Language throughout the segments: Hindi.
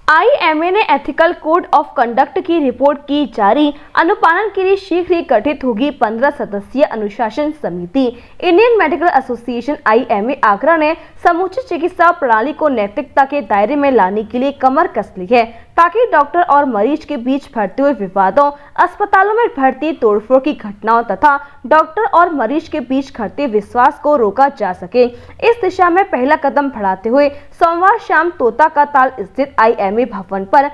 आईएमए ने एथिकल कोड ऑफ कंडक्ट की रिपोर्ट की जारी। अनुपालन के लिए शीघ्र ही गठित होगी 15 सदस्यीय अनुशासन समिति। Indian medical association IMA Agra ने समूची चिकित्सा प्रणाली को नैतिकता के दायरे में लाने के लिए कमर कस ली है, ताकि डॉक्टर और मरीज के बीच बढ़ते हुए विवादों, अस्पतालों में भर्ती तोड़फोड़ की घटनाओं तथा डॉक्टर और मरीज के बीच घटते विश्वास को रोका जा सके। इस दिशा में पहला कदम बढ़ाते हुए सोमवार शाम तोता का ताल स्थित आईएमए भवन पर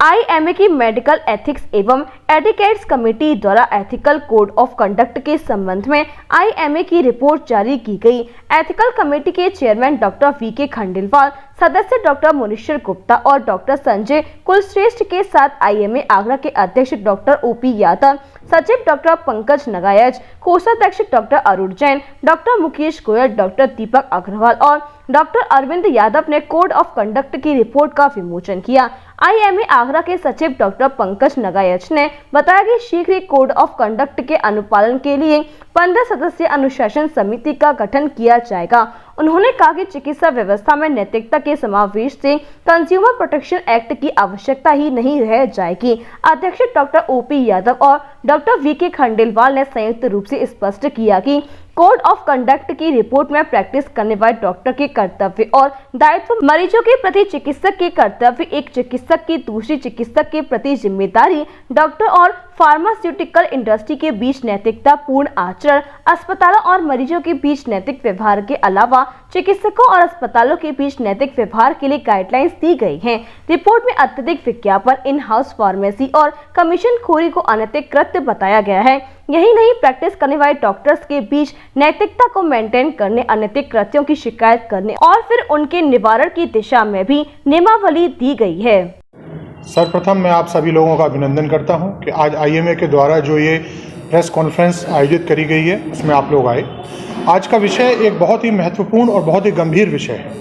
आईएमए की मेडिकल एथिक्स एवं एटिकेट्स कमेटी द्वारा एथिकल कोड ऑफ कंडक्ट के संबंध में आईएमए की रिपोर्ट जारी की गई। एथिकल कमेटी के चेयरमैन डॉक्टर वी.के. खंडेलवाल, सदस्य डॉक्टर मुनीश्वर गुप्ता और डॉक्टर संजय कुलश्रेष्ठ के साथ आईएमए आगरा के अध्यक्ष डॉक्टर ओ.पी. यादव, सचिव डॉक्टर पंकज नगायज, कोषाध्यक्ष doctor Arun Jain, doctor Mukesh Goyal, doctor Deepak Agarwal और डॉक्टर अरविंद यादव ने कोड ऑफ कंडक्ट की रिपोर्ट का विमोचन किया। आईएमए आगरा के सचिव डॉक्टर पंकज नगायज ने बताया कि शीघ्र ही कोड ऑफ कंडक्ट के अनुपालन के लिए 15 सदस्यीय अनुशासन समिति का गठन किया जाएगा। उन्होंने कहा कि चिकित्सा व्यवस्था में नैतिकता के समावेश से कंज्यूमर प्रोटेक्शन एक्ट की आवश्यकता ही नहीं रह जाएगी। अध्यक्ष डॉक्टर ओ.पी. यादव और डॉक्टर वी.के. खंडेलवाल ने संयुक्त रूप से स्पष्ट किया कि कोड ऑफ कंडक्ट की रिपोर्ट में प्रैक्टिस करने वाले डॉक्टर के कर्तव्य और दायित्व, मरीजों के प्रति चिकित्सक के कर्तव्य, एक चिकित्सक की दूसरी चिकित्सक के प्रति जिम्मेदारी, डॉक्टर और फार्मास्यूटिकल इंडस्ट्री के बीच नैतिकता पूर्ण आचरण, अस्पतालों और मरीजों के बीच नैतिक व्यवहार के अलावा चिकित्सकों और अस्पतालों के बीच नैतिक व्यवहार के लिए गाइडलाइंस दी गई हैं। रिपोर्ट में अत्यधिक विज्ञापन, इन हाउस फार्मेसी और कमीशन खोरी को अनैतिक कृत्य बताया गया है। यही नहीं, प्रैक्टिस करने वाले डॉक्टर्स के बीच नैतिकता को मेंटेन करने, अनैतिक कृत्यों की शिकायत करने और फिर उनके निवारण की दिशा में भी नियमावली दी गई है। सर्वप्रथम मैं आप सभी लोगों का अभिनंदन करता हूं कि आज आईएमए के द्वारा जो ये प्रेस कॉन्फ्रेंस आयोजित करी गई है उसमें आप लोग आए। आज का विषय एक बहुत ही महत्वपूर्ण और बहुत ही गंभीर विषय है।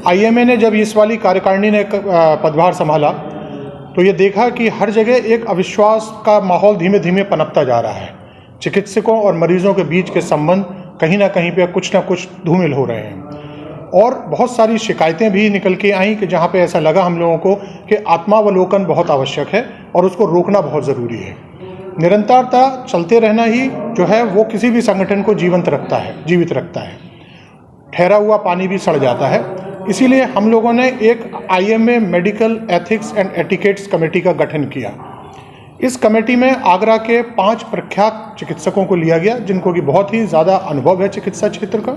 आईएमए ने जब इस वाली कार्यकारिणी ने पदभार संभाला तो ये देखा कि हर जगह एक अविश्वास का माहौल धीमे धीमे पनपता जा रहा है। चिकित्सकों और मरीजों के बीच के संबंध कहीं ना कहीं पे कुछ ना कुछ धूमिल हो रहे हैं और बहुत सारी शिकायतें भी निकल के आई कि जहाँ पे ऐसा लगा हम लोगों को कि आत्मावलोकन बहुत आवश्यक है और उसको रोकना बहुत ज़रूरी है। निरंतरता चलते रहना ही जो है वो किसी भी संगठन को जीवित रखता है। ठहरा हुआ पानी भी सड़ जाता है। इसीलिए हम लोगों ने एक IMA medical ethics and etiquettes committee का गठन किया। इस कमेटी में आगरा के 5 प्रख्यात चिकित्सकों को लिया गया जिनको कि बहुत ही ज़्यादा अनुभव है चिकित्सा क्षेत्र का,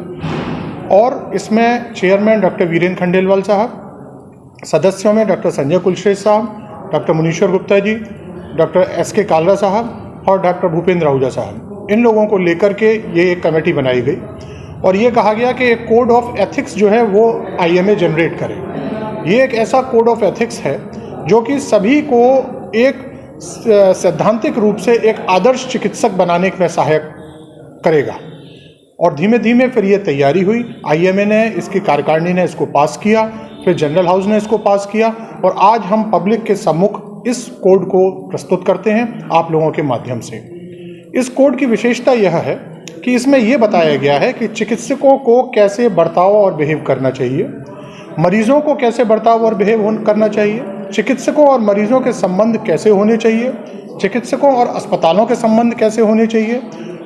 और इसमें चेयरमैन डॉक्टर वीरेंद्र खंडेलवाल साहब, सदस्यों में डॉक्टर संजय कुलश्रेष्ठ साहब, डॉक्टर मुनीश्वर गुप्ता जी, डॉक्टर एस.के. कालरा साहब और डॉक्टर भूपेंद्र आहूजा साहब। इन लोगों को लेकर के ये एक कमेटी बनाई गई और ये कहा गया कि एक कोड ऑफ एथिक्स जो है वो आईएमए जनरेट करे। ये एक ऐसा कोड ऑफ एथिक्स है जो कि सभी को एक सैद्धांतिक रूप से एक आदर्श चिकित्सक बनाने में सहायक करेगा। और धीमे धीमे फिर ये तैयारी हुई। आईएमए ने, इसकी कार्यकारिणी ने इसको पास किया, फिर जनरल हाउस ने इसको पास किया और आज हम पब्लिक के सम्मुख इस कोड को प्रस्तुत करते हैं आप लोगों के माध्यम से। इस कोड की विशेषता यह है कि इसमें यह बताया गया है कि चिकित्सकों को कैसे बर्ताव और बिहेव करना चाहिए, मरीजों को कैसे बर्ताव और बिहेव करना चाहिए, चिकित्सकों और मरीजों के संबंध कैसे होने चाहिए, चिकित्सकों और अस्पतालों के संबंध कैसे होने चाहिए,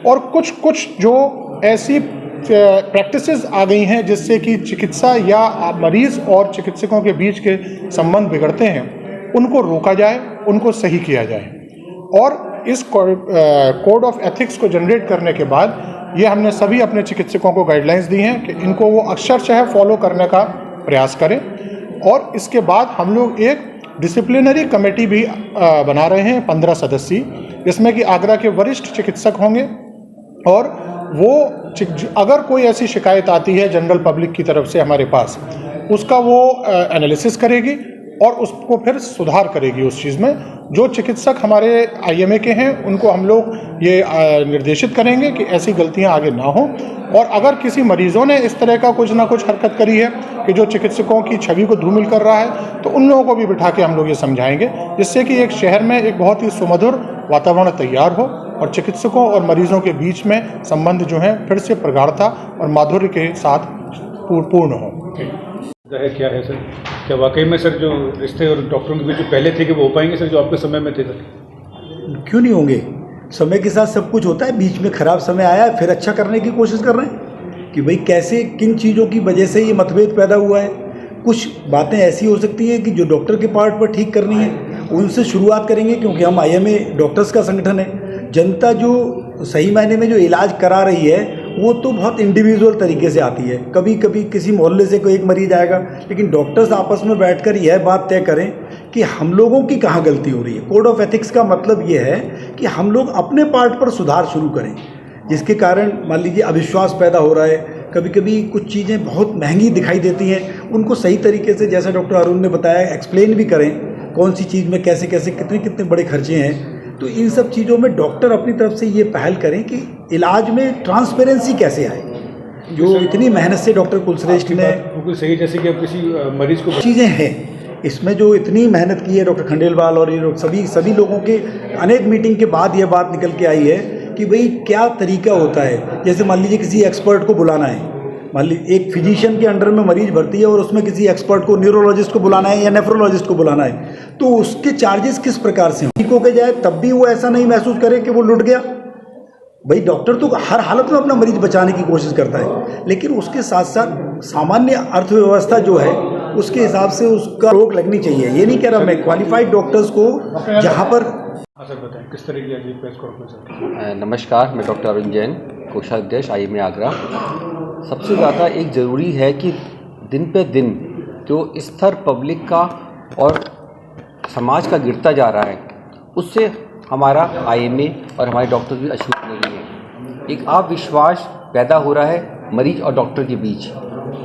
और कुछ जो ऐसी प्रैक्टिसेस आ गई हैं जिससे कि चिकित्सा या मरीज और चिकित्सकों के बीच के संबंध बिगड़ते हैं, उनको रोका जाए, उनको सही किया जाए। और इस कोड ऑफ एथिक्स को जनरेट करने के बाद ये हमने सभी अपने चिकित्सकों को गाइडलाइंस दी हैं कि इनको वो अक्षरशः फॉलो करने का प्रयास करें। और इसके बाद हम लोग एक डिसिप्लिनरी कमेटी भी बना रहे हैं 15 सदस्यीय, जिसमें कि आगरा के वरिष्ठ चिकित्सक होंगे और वो अगर कोई ऐसी शिकायत आती है जनरल पब्लिक की तरफ से हमारे पास, उसका वो एनालिसिस करेगी और उसको फिर सुधार करेगी उस चीज़ में। जो चिकित्सक हमारे आईएमए के हैं उनको हम लोग ये निर्देशित करेंगे कि ऐसी गलतियां आगे ना हो, और अगर किसी मरीजों ने इस तरह का कुछ ना कुछ हरकत करी है कि जो चिकित्सकों की छवि को धूमिल कर रहा है, तो उन लोगों को भी बिठा के हम लोग ये समझाएंगे, जिससे कि एक शहर में एक बहुत ही सुमधुर वातावरण तैयार हो और चिकित्सकों और मरीजों के बीच में संबंध जो है फिर से प्रगाढ़ता और माधुर्य के साथ पूर्ण हो। है क्या है सर? क्या वाकई में सर जो रिश्ते और डॉक्टरों के बीच जो पहले थे कि वो हो पाएंगे सर, जो आपके समय में थे सर? क्यों नहीं होंगे? समय के साथ सब कुछ होता है। बीच में खराब समय आया है, फिर अच्छा करने की कोशिश कर रहे हैं कि भाई कैसे किन चीज़ों की वजह से ये मतभेद पैदा हुआ है। कुछ बातें ऐसी हो सकती हैं कि जो डॉक्टर के पार्ट पर ठीक करनी है उनसे शुरुआत करेंगे, क्योंकि हम आईएमए डॉक्टर्स का संगठन है। जनता जो सही मायने में जो इलाज करा रही है वो तो बहुत इंडिविजुअल तरीके से आती है। कभी कभी किसी मोहल्ले से कोई एक मरीज आएगा, लेकिन डॉक्टर्स आपस में बैठकर यह बात तय करें कि हम लोगों की कहाँ गलती हो रही है। कोड ऑफ एथिक्स का मतलब ये है कि हम लोग अपने पार्ट पर सुधार शुरू करें, जिसके कारण मान लीजिए अविश्वास पैदा हो रहा है। कभी कभी कुछ चीज़ें बहुत महंगी दिखाई देती हैं, उनको सही तरीके से जैसा डॉक्टर अरुण ने बताया एक्सप्लेन भी करें कौन सी चीज़ में कैसे कैसे कितने कितने बड़े खर्चे हैं। तो इन सब चीज़ों में डॉक्टर अपनी तरफ से ये पहल करें कि इलाज में ट्रांसपेरेंसी कैसे आए, जो इतनी मेहनत से डॉक्टर कुलश्रेष्ठ ने बिल्कुल सही, जैसे कि अब किसी मरीज को चीज़ें हैं इसमें जो इतनी मेहनत की है डॉक्टर खंडेलवाल और ये लोग सभी लोगों के अनेक मीटिंग के बाद ये बात निकल के आई है कि भाई क्या तरीका होता है। जैसे मान लीजिए किसी एक्सपर्ट को बुलाना है, मान लीजिए एक फिजिशियन के अंडर में मरीज भर्ती है और उसमें किसी एक्सपर्ट को न्यूरोलॉजिस्ट को बुलाना है या नेफ्रोलॉजिस्ट को बुलाना है, तो उसके चार्जेस किस प्रकार से ठीक होके जाए, तब भी वो ऐसा नहीं महसूस करे कि वो लुट गया। भाई डॉक्टर तो हर हालत में अपना मरीज बचाने की कोशिश करता है, लेकिन उसके साथ साथ सामान्य अर्थव्यवस्था जो है उसके हिसाब से उसका रोक लगनी चाहिए। ये नहीं कह रहा मैं, क्वालिफाइड डॉक्टर्स को जहाँ पर। हाँ सर बताएं किस तरह की आज ये प्रेस कॉन्फ्रेंस? नमस्कार, मैं डॉक्टर अरुण जैन, कोषाध्यक्ष आईएमए आगरा। सबसे ज़्यादा एक ज़रूरी है कि दिन पे दिन जो स्तर पब्लिक का और समाज का गिरता जा रहा है, उससे हमारा आईएमए और हमारे डॉक्टर भी अछूत नहीं है। एक अविश्वास पैदा हो रहा है मरीज और डॉक्टर के बीच।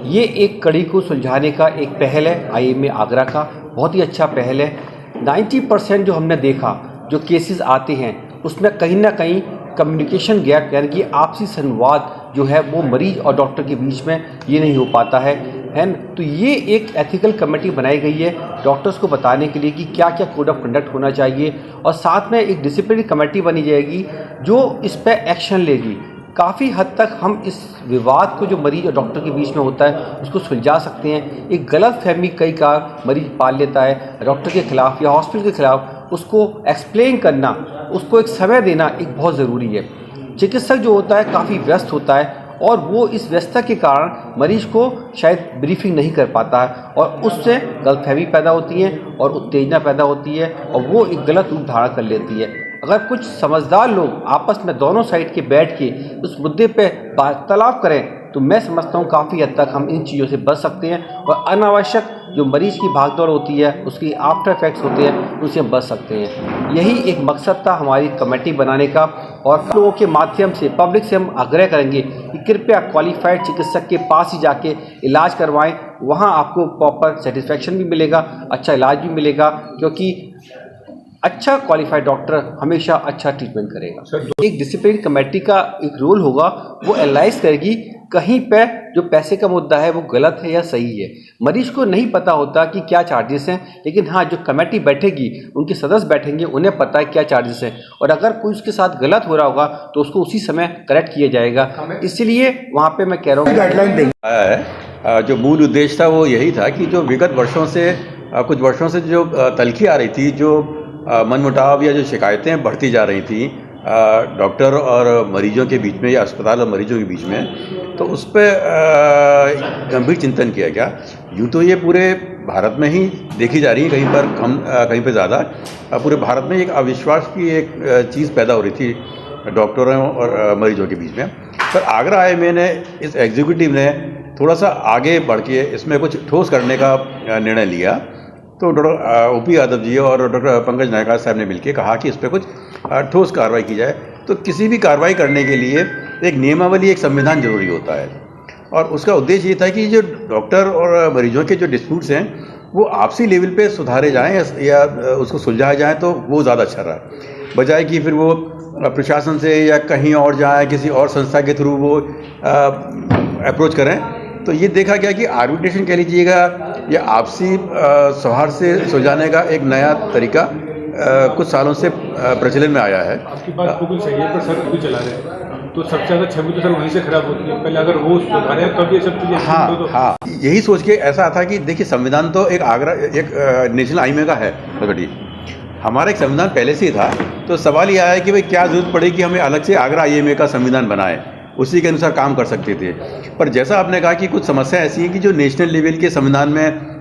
ये एक कड़ी को सुलझाने का एक पहल है आईएमए आगरा का, बहुत ही अच्छा पहल है। 90% जो हमने देखा जो केसेस आते हैं उसमें कहीं ना कहीं कम्युनिकेशन गैप, यानी कि आपसी संवाद जो है वो मरीज और डॉक्टर के बीच में ये नहीं हो पाता है न। तो ये एक एथिकल कमेटी बनाई गई है डॉक्टर्स को बताने के लिए कि क्या क्या कोड ऑफ कंडक्ट होना चाहिए, और साथ में एक डिसिप्लिनरी कमेटी बनी जाएगी जो इस पर एक्शन लेगी। काफ़ी हद तक हम इस विवाद को जो मरीज और डॉक्टर के बीच में होता है उसको सुलझा सकते हैं। एक गलत फहमी कई बार मरीज पाल लेता है डॉक्टर के खिलाफ या हॉस्पिटल के खिलाफ, उसको एक्सप्लेन करना, उसको एक समय देना एक बहुत ज़रूरी है। चिकित्सक जो होता है काफ़ी व्यस्त होता है और वो इस व्यस्तता के कारण मरीज को शायद ब्रीफिंग नहीं कर पाता है और उससे गलतफहमी पैदा होती है और उत्तेजना पैदा होती है और वो एक गलत रूप धारण कर लेती है। अगर कुछ समझदार लोग आपस में दोनों साइड के बैठ के उस मुद्दे पे वार्तालाप करें तो मैं समझता हूँ काफ़ी हद तक हम इन चीज़ों से बच सकते हैं और अनावश्यक जो मरीज की भागदौड़ होती है उसकी आफ्टर इफेक्ट्स होते हैं उनसे हम बच सकते हैं। यही एक मकसद था हमारी कमेटी बनाने का और लोगों के माध्यम से पब्लिक से हम आग्रह करेंगे कि कृपया क्वालिफाइड चिकित्सक के पास ही जाके इलाज करवाएं। वहाँ आपको प्रॉपर सेटिस्फेक्शन भी मिलेगा, अच्छा इलाज भी मिलेगा, क्योंकि अच्छा क्वालिफाइड डॉक्टर हमेशा अच्छा ट्रीटमेंट करेगा। एक डिसिप्लिन कमेटी का एक रोल होगा, वो एनालाइज करेगी कहीं पे जो पैसे का मुद्दा है वो गलत है या सही है। मरीज को नहीं पता होता कि क्या चार्जेस हैं, लेकिन हाँ जो कमेटी बैठेगी उनके सदस्य बैठेंगे उन्हें पता है क्या चार्जेस हैं और अगर कोई उसके साथ गलत हो रहा होगा तो उसको उसी समय करेक्ट किया जाएगा। इसलिए वहाँ पे मैं कह रहा हूँ गाइडलाइन देंगे। आया है जो मूल उद्देश्य था वो यही था कि जो विगत वर्षों से कुछ वर्षों से जो तलखी आ रही थी, जो मनमुटाव या जो शिकायतें बढ़ती जा रही थी डॉक्टर और मरीजों के बीच में या अस्पताल और मरीजों के बीच में, तो उस पर गंभीर चिंतन किया गया। यूँ तो ये पूरे भारत में ही देखी जा रही है, कहीं पर कम कहीं पर ज़्यादा। पूरे भारत में एक अविश्वास की एक चीज़ पैदा हो रही थी डॉक्टरों और मरीजों के बीच में। पर आगरा आईएमए ने, इस एग्जीक्यूटिव ने थोड़ा सा आगे बढ़ के इसमें कुछ ठोस करने का निर्णय लिया। तो डॉक्टर ओपी यादव जी और डॉक्टर पंकज नायका साहब ने मिलकर कहा कि इस पर कुछ ठोस कार्रवाई की जाए। तो किसी भी कार्रवाई करने के लिए एक नियमावली, एक संविधान जरूरी होता है और उसका उद्देश्य ये था कि जो डॉक्टर और मरीजों के जो डिस्प्यूट्स हैं वो आपसी लेवल पे सुधारे जाएं या उसको सुलझाया जाए, तो वो ज़्यादा अच्छा रहा, बजाय कि फिर वो प्रशासन से या कहीं और जाए, किसी और संस्था के थ्रू वो अप्रोच करें। तो ये देखा गया कि आर्बिट्रेशन कह लीजिएगा या आपसी सौहार्द से सुलझाने का एक नया तरीका कुछ सालों से प्रचलन में आया है। आपकी बात बिल्कुल सही है, पर सर अभी चला रहे हैं तो सबसे ज़्यादा छवि तो सर वहीं से खराब होती है। पहले अगर वो सुधारे तब ये सब चीज़ें हाँ तो हाँ, यही सोच के ऐसा था कि देखिए संविधान तो एक नेशनल आईएमए का है प्रगति, हमारा एक संविधान पहले से ही था। तो सवाल ये आया कि भाई क्या जरूरत पड़ी कि हमें अलग से आगरा आईएमए का संविधान बनाए, उसी के अनुसार काम कर सकते थे। पर जैसा आपने कहा कि कुछ समस्या ऐसी हैं कि जो नेशनल लेवल के संविधान में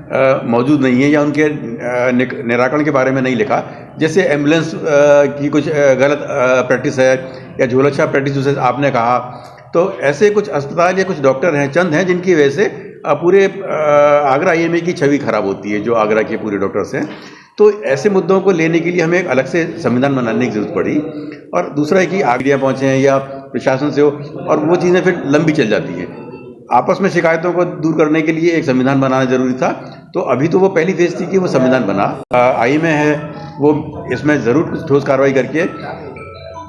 मौजूद नहीं है या उनके निराकरण के बारे में नहीं लिखा, जैसे एम्बुलेंस की कुछ गलत प्रैक्टिस है या झोलाछाप प्रैक्टिस जैसे आपने कहा, तो ऐसे कुछ अस्पताल या कुछ डॉक्टर हैं, चंद हैं जिनकी वजह से पूरे आगरा आईएमए की छवि खराब होती है, जो आगरा के पूरे डॉक्टर्स हैं। तो ऐसे मुद्दों को लेने के लिए हमें एक अलग से संविधान बनाने की ज़रूरत पड़ी। और दूसरा है कि आगरियाँ पहुँचे हैं या प्रशासन से हो, और वो चीज़ें फिर लंबी चल जाती हैं। आपस में शिकायतों को दूर करने के लिए एक संविधान बनाना जरूरी था। तो अभी तो वो पहली फेज थी कि वो संविधान बना, आईएमए है वो इसमें ज़रूर कुछ ठोस कार्रवाई करके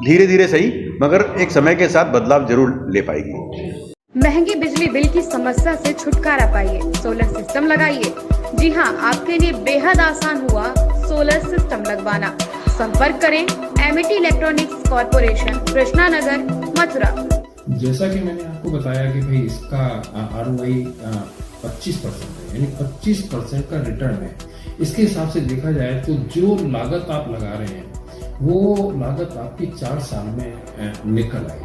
धीरे धीरे सही मगर एक समय के साथ बदलाव जरूर ले पाएगी। महंगी बिजली बिल की समस्या से छुटकारा पाइए, सोलर सिस्टम लगाइए। जी हां, आपके लिए बेहद आसान हुआ सोलर सिस्टम लगवाना। संपर्क करें Amity electronics corporation, Krishna Nagar, Mathura. जैसा कि मैंने आपको बताया कि भाई इसका ROI 25% है, यानी 25% का रिटर्न है। इसके हिसाब से देखा जाए तो जो लागत आप लगा रहे हैं वो लागत आपकी 4 साल में निकल आएगी।